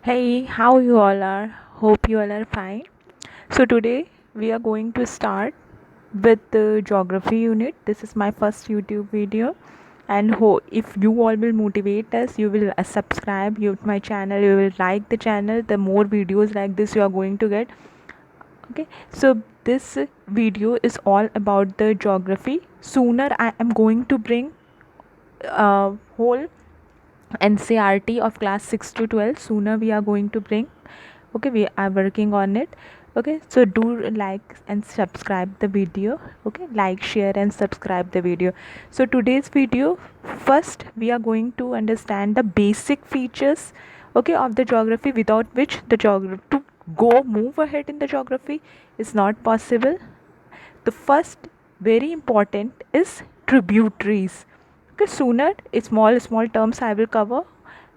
Hey, how you all are? Hope you all are fine. So today we are going to start with the geography unit. This is my first YouTube video, and if you all will motivate us, you will subscribe you my channel, you will like the channel. The more videos like this you are going to get. Okay, so this video is all about the geography. Sooner I am going to bring whole NCRT of class 6 to 12. Sooner we are going to bring. Okay, we are working on it. Okay, so do like and subscribe the video. Okay, like, share and subscribe the video. So today's video, first we are going to understand the basic features, okay, of the geography, without which the geography to move ahead in the geography is not possible. The first very important is tributaries. Okay, sooner small terms I will cover,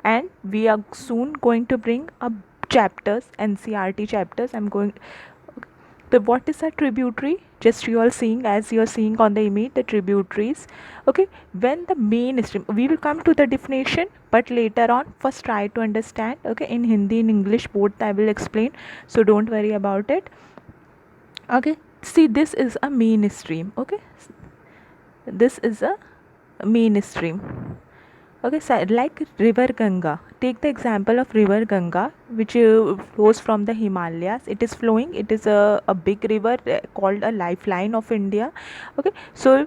and we are soon going to bring up chapters, NCRT chapters. I'm going the what is a tributary? Just you all seeing, as you are seeing on the image, the tributaries. Okay, when the main stream, we will come to the definition, but later on. First try to understand. Okay, in Hindi, in English, both I will explain, so don't worry about it. Okay, see, this is a main stream. Okay, this is a main stream. Okay, so like river Ganga, take the example of river Ganga, which flows from the Himalayas. It is flowing, it is a big river called a lifeline of India. Okay, so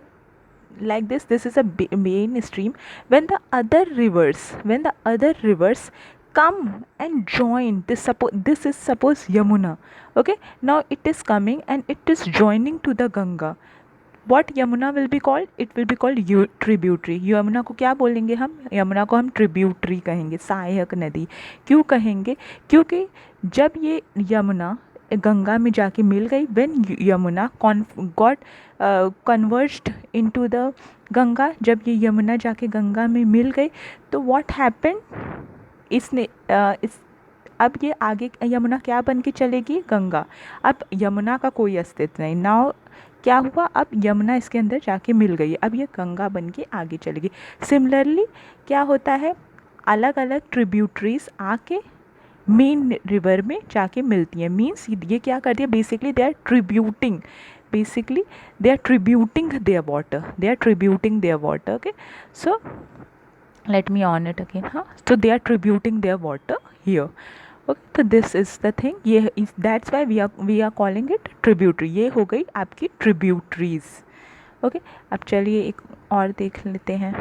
like this is a main stream. When the other rivers come and join this, this is suppose Yamuna. Okay, now it is coming and it is joining to the Ganga. What Yamuna will be called? It will be called tributary. Yamuna को क्या बोलेंगे हम? यमुना को हम tributary कहेंगे, सहायक नदी. क्यों कहेंगे? क्योंकि जब ये यमुना गंगा में जाके मिल गई, when Yamuna got converged into the Ganga, जब ये यमुना जाके गंगा में मिल गई, तो what happened? इसने अब ये आगे यमुना क्या बन के चलेगी? गंगा. अब यमुना का कोई अस्तित्व नहीं. नाउ क्या हुआ? अब यमुना इसके अंदर जाके मिल गई, अब ये गंगा बन के आगे चलेगी. सिमिलरली क्या होता है? अलग अलग ट्रिब्यूटरीज आके मेन रिवर में जाके मिलती हैं. मीन्स ये क्या करती है? Basically they are tributing their water. Okay, so let me on it again. So they are tributing their water here. Okay, so this is the thing. ये is, that's why we are calling it tributary. ये हो गई आपकी tributaries. Okay, अब चलिए एक और देख लेते हैं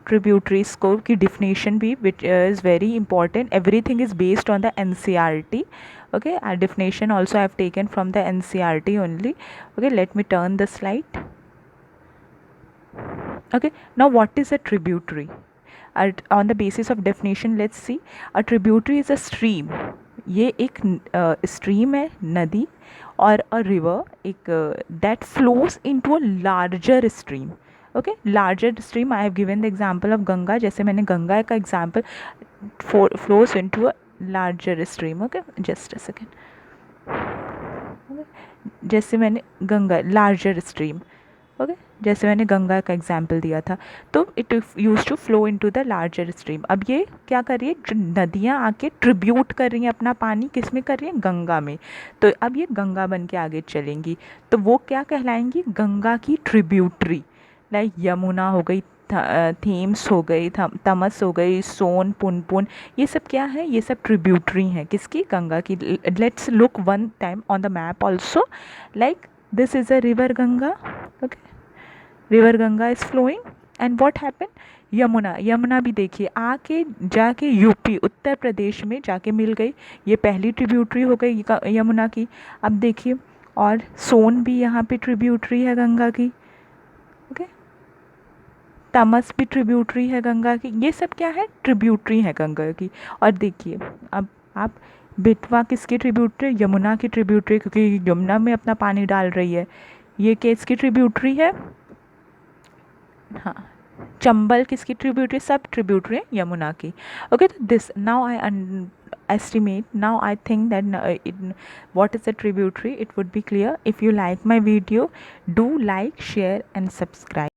tributaries को की definition भी, which is very important. Everything is based on the NCRT. Okay, our definition also I have taken from the NCRT only. Okay, let me turn the slide. Okay, now what is a tributary? On the basis of definition, let's see. A tributary is a stream. ये एक stream है, नदी, और a river एक that flows into a larger stream. Okay, larger stream. I have given the example of Ganga. जैसे मैंने गंगा का example flows into a larger stream. Okay, just a second. Okay, जैसे मैंने गंगा larger stream. ओके, जैसे मैंने गंगा का example दिया था, तो it use to flow into the larger stream. अब ये क्या कर रही है? जो नदियाँ आके ट्रिब्यूट कर रही हैं अपना पानी, किस में कर रही हैं? गंगा में. तो अब ये गंगा बन के आगे चलेंगी, तो वो क्या कहलाएंगी? गंगा की ट्रिब्यूटरी. लाइक यमुना हो गई, थेम्स हो गई, तमस हो गई, सोन, पुनपुन, ये सब क्या है? ये सब ट्रिब्यूटरी हैं. किसकी? गंगा की. Let's look one time on the map also. Like this is a river Ganga. Okay, river Ganga is flowing and what happened? Yamuna भी देखिए आके जाके यूपी, उत्तर प्रदेश में जाके मिल गई. ये पहली ट्रिब्यूटरी हो गई यमुना की. अब देखिए, और सोन भी यहाँ पे ट्रिब्यूटरी है गंगा की. ओके, तमस भी ट्रिब्यूटरी है गंगा की. ये सब क्या है? ट्रिब्यूटरी है गंगा की. और देखिए, अब आप बेतवा किसकी ट्रिब्यूटरी? यमुना की ट्रिब्यूटरी, क्योंकि यमुना में अपना पानी डाल रही है. ये किसकी ट्रिब्यूटरी है? हाँ, चंबल किसकी ट्रिब्यूटरी? सब ट्रिब्यूटरी है यमुना की. ओके, तो this now I estimate now I think that what is a tributary, it would be clear. If you like my video, do like, share and subscribe.